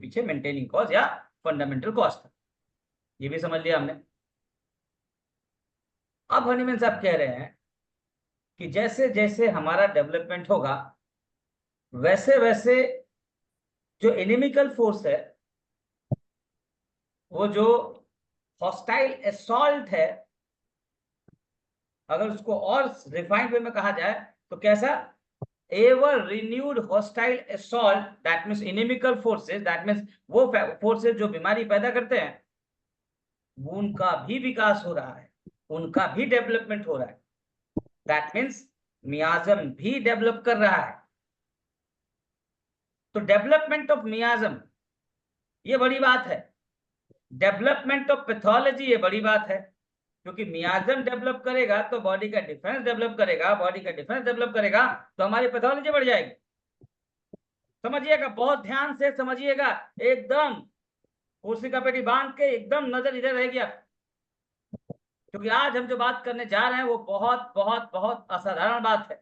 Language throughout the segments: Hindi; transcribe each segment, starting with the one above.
पीछे मेंटेनिंग कॉज या फंडामेंटल कॉज था। ये भी समझ लिया हमने। अब हनीमैन साहब कह रहे हैं कि जैसे जैसे हमारा डेवलपमेंट होगा वैसे वैसे जो एनिमिकल फोर्स है, वो जो हॉस्टाइल असॉल्ट है, अगर उसको और रिफाइंड वे में कहा जाए तो कैसा, ever renewed hostile assault, that means inimical forces, that means वो फोर्सेस जो बीमारी पैदा करते हैं, उनका भी विकास हो रहा है, उनका भी डेवलपमेंट हो रहा है। दैट मींस मियाज्म भी डेवलप कर रहा है। तो डेवलपमेंट ऑफ मियाज्म ये बड़ी बात है, डेवलपमेंट ऑफ पैथोलॉजी ये बड़ी बात है, क्योंकि मियाज्म डेवलप करेगा तो बॉडी का डिफेंस डेवलप करेगा, बॉडी का डिफेंस डेवलप करेगा तो हमारी पैथोलॉजी बढ़ जाएगी। समझिएगा, बहुत ध्यान से समझिएगा, एकदम कुर्सी का पेटी बांध के एकदम नजर इधर रहेगी आप, क्योंकि आज हम जो बात करने जा रहे हैं वो बहुत बहुत बहुत असाधारण बात है।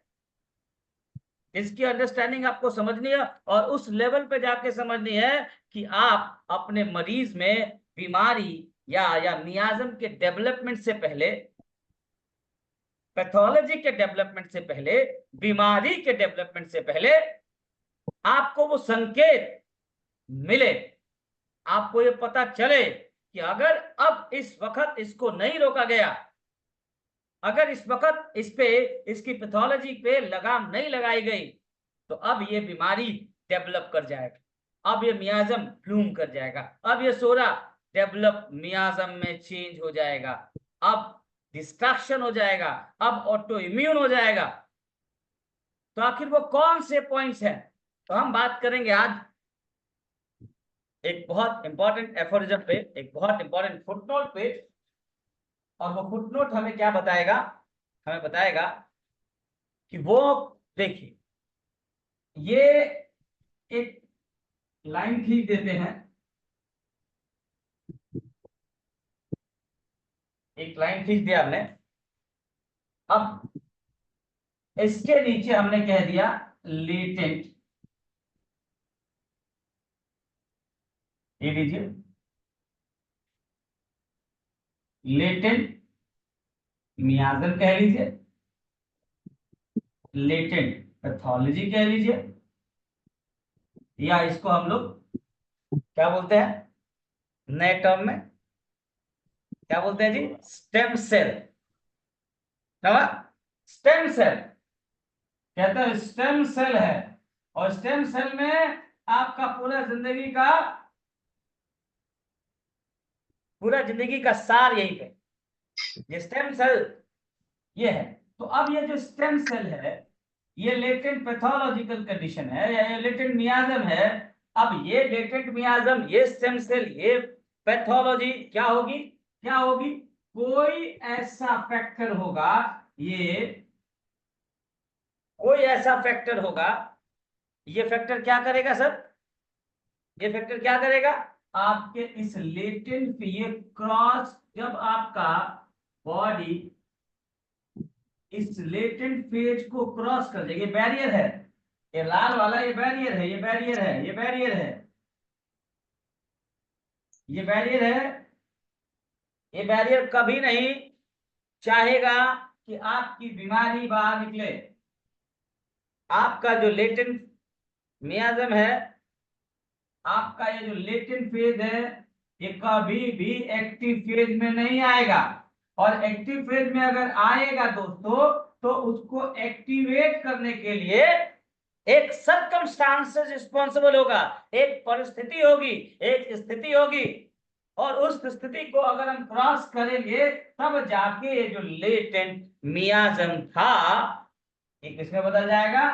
इसकी अंडरस्टैंडिंग आपको समझनी है और उस लेवल पे जाके समझनी है कि आप अपने मरीज में बीमारी या मियाज्म के डेवलपमेंट से पहले, पैथोलॉजी के डेवलपमेंट से पहले, बीमारी के डेवलपमेंट से पहले आपको वो संकेत मिले, आपको ये पता चले कि अगर अब इस वक्त इसको नहीं रोका गया, अगर इस वक्त इस पे, इसकी पैथोलॉजी पे लगाम नहीं लगाई गई, तो अब ये बीमारी डेवलप कर जाएगा, अब ये मियाज्म ब्लूम कर जाएगा, अब ये सोरा डेवलप मियाज्म में चेंज हो जाएगा, अब डिस्ट्रक्शन हो जाएगा, अब ऑटो इम्यून हो जाएगा। तो आखिर वो कौन से पॉइंट्स हैं, तो हम बात करेंगे आज एक बहुत इंपॉर्टेंट एफोरिज्म पे, एक बहुत इंपॉर्टेंट फुटनोट पे। और वो फुटनोट हमें क्या बताएगा, हमें बताएगा कि वो, देखिए ये एक लाइन खींच देते हैं, एक लाइन खींच दिया हमने, अब इसके नीचे हमने कह दिया लेटेंट, ये लीजिए लेटेंट मियाज्म कह लीजिए, लेटेंट पैथोलॉजी कह लीजिए, या इसको हम लोग क्या बोलते हैं नए टर्म में, क्या बोलते हैं जी, स्टेम सेल। स्टेम सेल कहते हैं, स्टेम सेल है, और स्टेम सेल में आपका पूरा जिंदगी का सार यहीं पे, ये स्टेम सेल ये है। तो अब ये जो स्टेम सेल है ये लेटेंट पैथोलॉजिकल कंडीशन है या ये लेटेंट मियाज्म है। अब ये लेटेंट मियाज्म, ये स्टेम सेल, ये पैथोलॉजी क्या होगी, क्या होगी, कोई ऐसा फैक्टर होगा, ये कोई ऐसा फैक्टर होगा, ये फैक्टर क्या करेगा सर, ये फैक्टर क्या करेगा, आपके इस लेटेंट, ये क्रॉस, जब आपका बॉडी इस लेटेंट फेज को क्रॉस कर देगी, बैरियर है ये लाल वाला, ये बैरियर है, ये बैरियर है, ये बैरियर है, ये बैरियर है, ये बैरियर कभी नहीं चाहेगा कि आपकी बीमारी बाहर निकले। आपका जो लेटेंट मियाज्म है, आपका ये जो लेटेंट फेज है, ये कभी भी एक्टिव फेज में नहीं आएगा, और एक्टिव फेज में अगर आएगा दोस्तों तो उसको एक्टिवेट करने के लिए एक सर्कमस्टांसेस रिस्पॉन्सिबल होगा, एक परिस्थिति होगी, एक स्थिति होगी, और उस स्थिति को अगर हम क्रॉस करेंगे तब जाके ये जो लेटेंट मियाज्म था ये किसमें बदल जाएगा,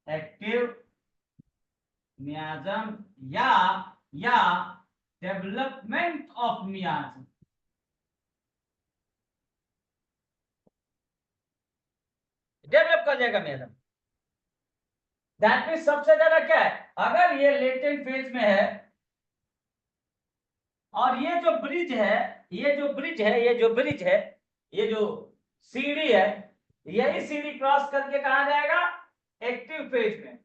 एक्टिव मियाज्म या डेवलपमेंट ऑफ मियाज्म, डेवलप कर जाएगा मियाज्म। दैट मींस सबसे ज्यादा क्या है, अगर ये लेटेंट फेज में है और ये जो ब्रिज है, ये जो ब्रिज है, ये जो ब्रिज है, ये जो सीढ़ी है, यही सीढ़ी क्रॉस करके कहा जाएगा एक्टिव फेज में।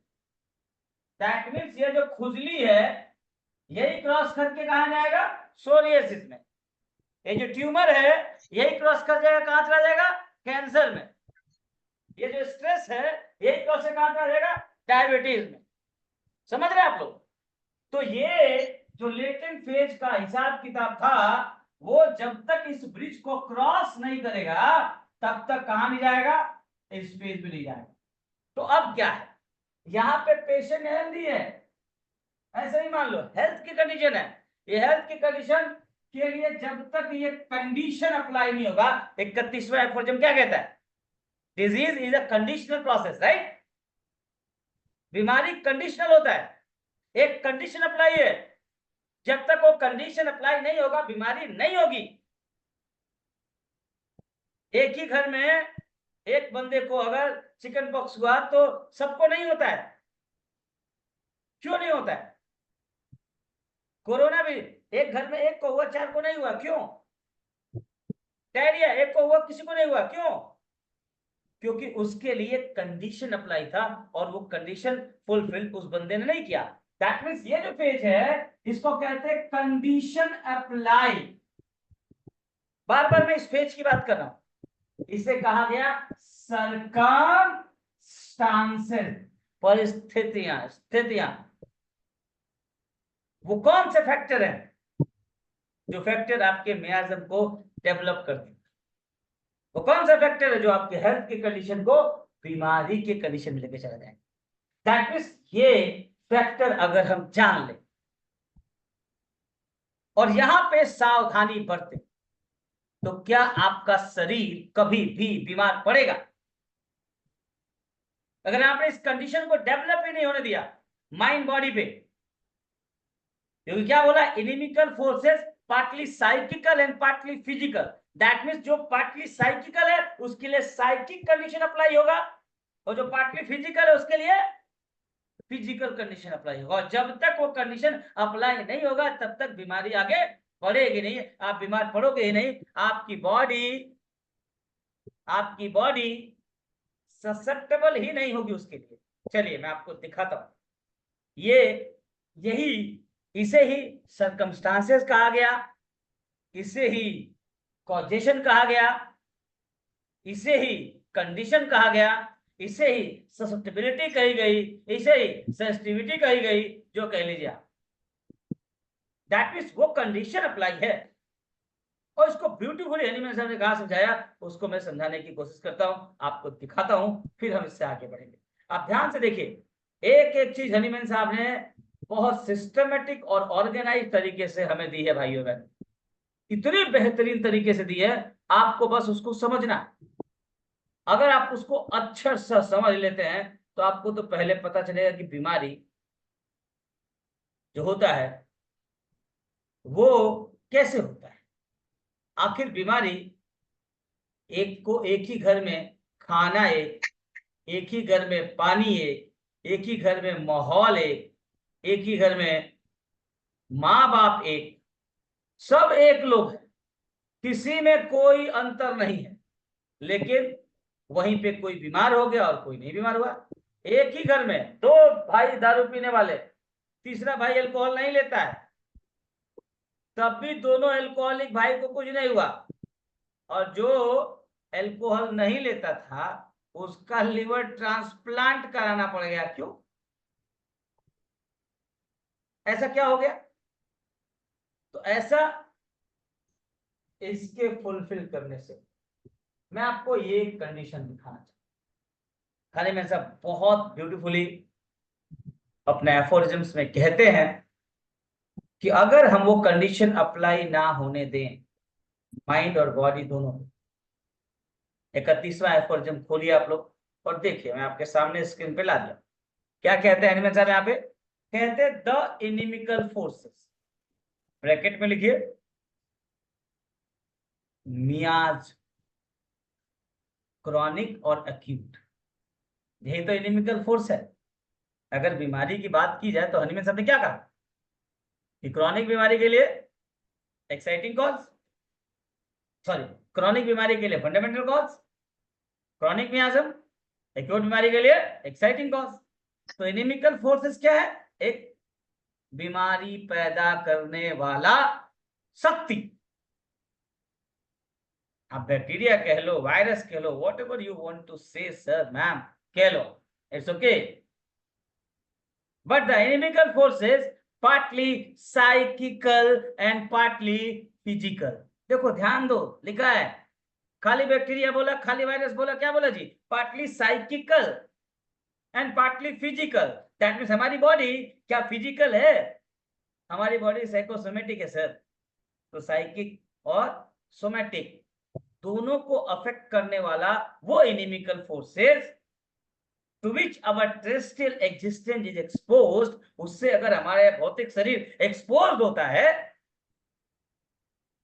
दैट मीन्स ये जो खुजली है यही क्रॉस करके कहा जाएगा, सोरियासिस में। ये जो ट्यूमर है यही क्रॉस कर जाएगा, कहां चला जाएगा, कैंसर में। ये जो स्ट्रेस है यही क्रॉस से कहां चला जाएगा, डायबिटीज में। समझ रहे आप लोग? तो ये जो लेटेंट फेज का हिसाब किताब था, वो जब तक इस ब्रिज को क्रॉस नहीं करेगा तब तक कहां नहीं जाएगा, इस फेज में नहीं जाएगा। तो अब क्या है, यहां पे पेशेंट हेल्दी है, ऐसे ही मान लो हेल्थ की कंडीशन है। ये हेल्थ की कंडीशन के लिए जब तक ये कंडीशन अप्लाई नहीं होगा, 31वां एफोरिज्म क्या कहता है, disease is a conditional process, right. बीमारी कंडीशनल होता है, एक कंडीशन अप्लाई है, जब तक वो कंडीशन अप्लाई नहीं होगा बीमारी नहीं होगी। एक ही घर में एक बंदे को अगर चिकन पॉक्स हुआ तो सबको नहीं होता है, क्यों नहीं होता है? कोरोना भी एक घर में एक को हुआ, 4 को नहीं हुआ, क्यों? डायरिया एक को हुआ, किसी को नहीं हुआ, क्यों? क्योंकि उसके लिए कंडीशन अप्लाई था और वो कंडीशन फुलफिल उस बंदे ने नहीं किया। दैट मींस ये जो पेज है इसको कहते हैं कंडीशन अप्लाई। बार बार मैं इस पेज की बात कर रहा हूं, इसे कहा गया सर्कमस्टांसेस, परिस्थितियां, स्थितियां। वो कौन से फैक्टर हैं जो फैक्टर आपके मियाज्म को डेवलप करते हैं? वो कौन सा फैक्टर है जो आपके हेल्थ की कंडीशन को बीमारी के कंडीशन में लेके चला जाए? दैट मींस ये फैक्टर अगर हम जान लें और यहां पे सावधानी बरतें तो क्या आपका शरीर कभी भी बीमार पड़ेगा? अगर आपने इस कंडीशन को डेवलप ही नहीं होने दिया माइंड बॉडी पे, क्योंकि क्या बोला, inimical forces partly psychical and partly physical. That means जो पार्टली साइकिकल है उसके लिए साइकिक कंडीशन अप्लाई होगा और जो पार्टली फिजिकल है उसके लिए फिजिकल कंडीशन अप्लाई होगा। और जब तक वो कंडीशन अप्लाई नहीं होगा तब तक बीमारी आगे बढ़ेगी नहीं, आप बीमार पड़ोगे ही नहीं। आपकी बॉडी ससेप्टेबल ही नहीं होगी उसके लिए। चलिए मैं आपको दिखाता हूं। ये यही इसे ही सर्कमस्टांसेस कहा गया, इसे ही कॉजेशन कहा गया, इसे ही कंडीशन कहा गया, इसे ही ससेप्टेबिलिटी कही गई, इसे ही सेंसिटिविटी कही गई, जो कह लीजिए आप। दैट मींस वो कंडीशन अप्लाई है और इसको ब्यूटीफुली एनिमल साहब ने कहा समझाया, उसको मैं समझाने की कोशिश करता हूं, आपको दिखाता हूं, फिर हम इससे आगे बढ़ेंगे। आप ध्यान से देखिए, एक एक चीज हनीमैन साहब ने बहुत सिस्टमेटिक और ऑर्गेनाइज तरीके से हमें दी है भाइयों बहन, इतनी बेहतरीन तरीके से दी है, आपको बस उसको समझना। अगर आप उसको अक्षर से समझ लेते हैं तो आपको तो पहले पता चलेगा कि बीमारी जो होता है वो कैसे होता है। आखिर बीमारी एक ही घर में खाना एक ही घर में पानी एक ही घर में माहौल एक ही घर में माँ बाप सब एक लोग हैं, किसी में कोई अंतर नहीं है। लेकिन वहीं पे कोई बीमार हो गया और कोई नहीं बीमार हुआ। एक ही घर में दो भाई दारू पीने वाले, तीसरा भाई अल्कोहल नहीं लेता है, तब भी दोनों अल्कोहलिक भाई को कुछ नहीं हुआ। और जो अल्कोहल नहीं लेता था उसका लिवर ट्रांसप्लांट कराना पड़ गया, क्यों? ऐसा क्या हो गया? तो ऐसा इसके फुलफिल करने से मैं आपको ये कंडीशन दिखाना चाहता हूं। खाली मैं सब बहुत ब्यूटीफुली अपने एफोरिज्म्स में कहते हैं कि अगर हम वो कंडीशन अप्लाई ना होने दें माइंड और बॉडी दोनों, 31वां एफोरिज्म खोलिए आप लोग और देखिए, मैं आपके सामने स्क्रीन पे ला दिया। क्या कहते हैं एनिमल साहब यहाँ पे? कहते हैं द इनिमिकल फोर्सेस, ब्रैकेट में लिखिए मियाज, क्रॉनिक और एक्यूट, यही तो इनिमिकल फोर्स है। अगर बीमारी की बात की जाए तो हनीमैन साहब ने क्या कहा कि क्रॉनिक बीमारी के लिए एक्साइटिंग कॉज, सॉरी, क्रॉनिक बीमारी के लिए फंडामेंटल कॉज, क्रॉनिक मियाज्म, एक्यूट बीमारी के लिए एक्साइटिंग कॉज। तो इनिमिकल फोर्सेस क्या है? एक बीमारी पैदा करने वाला शक्ति। आप बैक्टीरिया कह लो, वायरस कह लो, whatever you want to say sir, ma'am कह लो, it's okay. But the inimical forces partly psychical and partly physical. देखो ध्यान दो, लिखा है खाली बैक्टीरिया बोला, खाली वायरस बोला, क्या बोला जी? Partly psychical and partly physical. That means हमारी बॉडी क्या फिजिकल है? हमारी बॉडी साइकोसोमेटिक है सर। तो साइकिक और सोमेटिक दोनों को अफेक्ट करने वाला वो inimical forces to which our terrestrial existence is exposed, उससे अगर हमारा भौतिक शरीर एक्सपोज्ड होता है,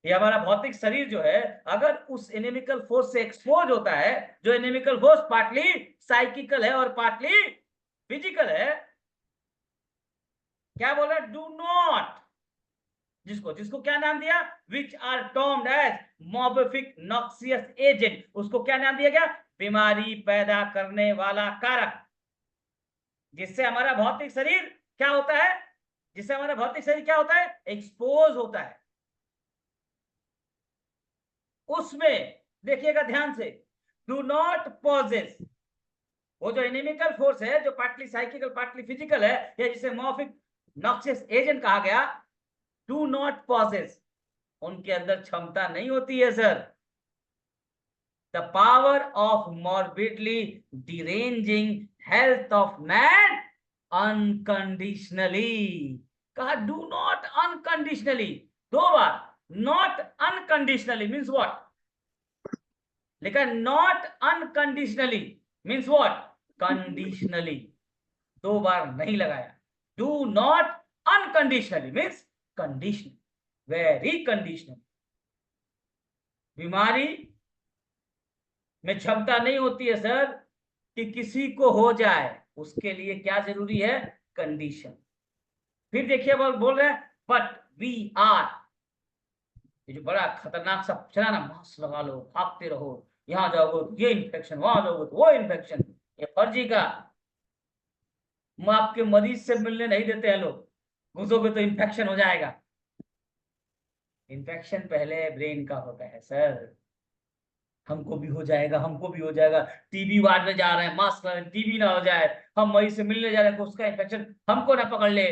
ये हमारा भौतिक शरीर जो है अगर उस एनिमिकल फोर्स से एक्सपोज होता है, जो एनिमिकल फोर्स पार्टली साइकिकल है और पार्टली फिजिकल है, क्या बोला? डू नॉट, जिसको क्या नाम दिया? Which are termed as morbific noxious agent. उसको क्या नाम दिया गया? बीमारी पैदा करने वाला कारक। जिससे हमारा भौतिक शरीर क्या होता है? जिससे हमारा भौतिक शरीर क्या होता है? एक्सपोज होता है। उसमें देखिएगा ध्यान से, डू नॉट पॉजेस, वो जो एनिमिकल फोर्स है जो पार्टली साइकिकल पार्टली फिजिकल है, या जिसे मॉर्फिक नॉक्सियस एजेंट कहा गया, डू नॉट पॉजेस, उनके अंदर क्षमता नहीं होती है sir, the power of morbidly deranging health of man unconditionally. कहा डू नॉट अनकंडीशनली, दो बार, नॉट अनकंडीशनली मीन्स व्हाट? लिखा not unconditionally means what? Conditionally, दो बार नहीं लगाया। Do not unconditionally means conditional, very conditional. बीमारी में क्षमता नहीं होती है सर कि किसी को हो जाए, उसके लिए क्या जरूरी है? कंडीशन। फिर देखिए बोल रहे हैं बट वी आर, ये जो बड़ा खतरनाक सा चला ना, मास्क लगा लो, भागते रहो, यहाँ जाओगे ये इन्फेक्शन, वहां जाओगे तो वो इन्फेक्शन, ये फर्जी का। आपके मरीज से मिलने नहीं देते हैं लोग, घुसोगे तो इन्फेक्शन हो जाएगा। इन्फेक्शन पहले ब्रेन का होता है सर। हमको भी हो जाएगा, हमको भी हो जाएगा, टीबी वार्ड में जा रहे हैं, मास्क लगा, टीबी ना हो जाए, हम मरीज से मिलने जा रहे हैं, उसका इन्फेक्शन हमको ना पकड़ ले।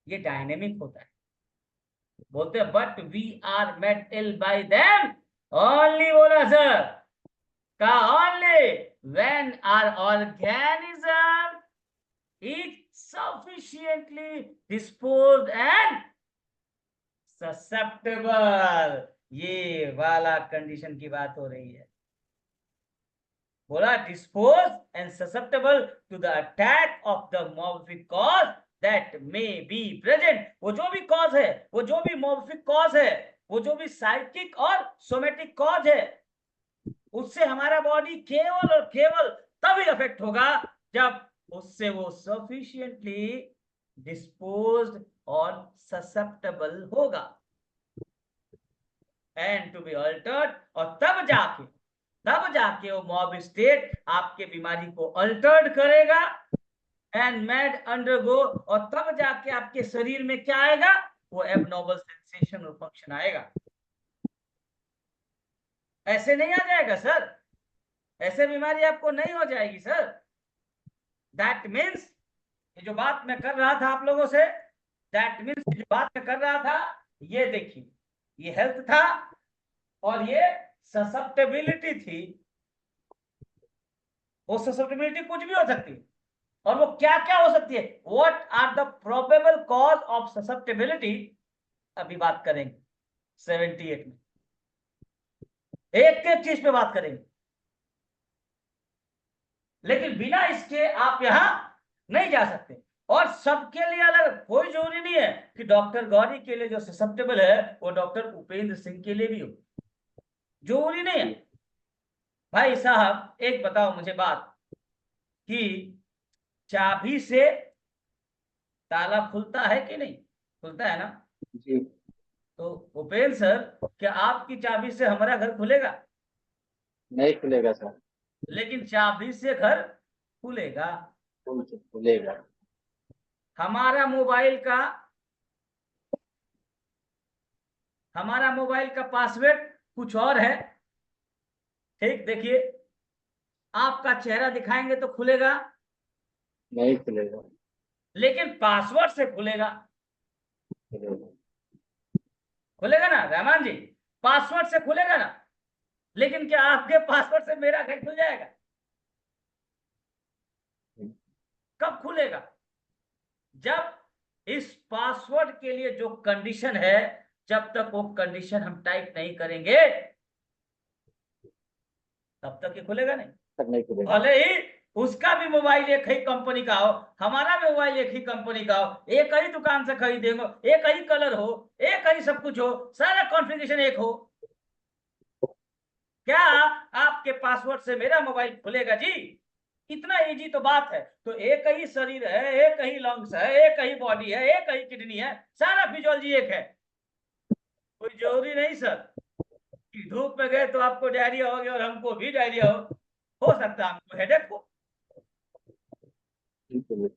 ये डायनेमिक होता है। बोलते हैं but we are made ill by them only, बोला सर का only when our organism is sufficiently disposed and susceptible। ये वाला कंडीशन की बात हो रही है। बोला dispose and susceptible to the attack of the morbific cause that may be present. वो जो भी कॉज है, वो जो भी मॉर्फिक कॉज है, वो जो भी साइकिक और सोमेटिक कॉज है, उससे हमारा बॉडी केवल और केवल तभी अफेक्ट होगा जब उससे वो सफिशिएंटली डिस्पोज्ड और ससेप्टेबल होगा एंड टू बी अल्टर्ड। और तब जाके वो मॉब स्टेट आपके बीमारी को अल्टर्ड करेगा एंड मैड अंडरगो, और तब जाके आपके शरीर में क्या आएगा? वो एबनॉर्मल सेंसेशन और फंक्शन आएगा। ऐसे नहीं आ जाएगा सर, ऐसे बीमारी आपको नहीं हो जाएगी सर। दैट मीन्स ये जो बात मैं कर रहा था आप लोगों से, दैट मीन्स जो बात मैं कर रहा था, ये देखिए, ये हेल्थ था और ये ससेप्टेबिलिटी थी। वो ससेप्टेबिलिटी कुछ भी हो सकती है, और वो क्या क्या हो सकती है? What are the probable cause of susceptibility, अभी बात करेंगे 78 में, एक एक चीज पे बात करेंगे। लेकिन बिना इसके आप यहां नहीं जा सकते। और सबके लिए अलग, कोई जरूरी नहीं है कि डॉक्टर गौरी के लिए जो ससेप्टेबल है वो डॉक्टर उपेंद्र सिंह के लिए भी हो, जरूरी नहीं है। भाई साहब एक बताओ मुझे बात, कि चाबी से ताला खुलता है कि नहीं? खुलता है ना जी। तो उपेंद्र सर, क्या आपकी चाबी से हमारा घर खुलेगा? नहीं खुलेगा सर। लेकिन चाबी से घर खुलेगा। खुलेगा। हमारा मोबाइल का पासवर्ड कुछ और है। ठीक, देखिए, आपका चेहरा दिखाएंगे तो खुलेगा, नहीं खुलेगा। लेकिन पासवर्ड से खुलेगा। खुलेगा। खुलेगा ना रहमान जी? पासवर्ड से खुलेगा ना? लेकिन क्या आपके पासवर्ड से मेरा घर खुल जाएगा? कब खुलेगा? जब इस पासवर्ड के लिए जो कंडीशन है, जब तक वो कंडीशन हम टाइप नहीं करेंगे, तब तक ये खुलेगा नहीं। तब नहीं खुलेगा। भले ही उसका भी मोबाइल एक ही कंपनी का हो, हमारा भी मोबाइल एक ही कंपनी का हो, एक ही दुकान से खरीदेंगे, एक ही कलर हो, एक ही सब कुछ हो, सारा कॉन्फ़िगरेशन एक हो, क्या आपके पासवर्ड से मेरा मोबाइल खुलेगा जी? इतना इजी तो बात है। तो एक ही शरीर है, एक ही लंग्स है, एक ही बॉडी है, एक ही किडनी है, सारा फिजियोलॉजी एक है। कोई जरूरी नहीं सर कि धूप में गए तो आपको डायरिया हो गया और हमको भी डायरिया हो सकता है हमको हेडेक हो। ठीक है।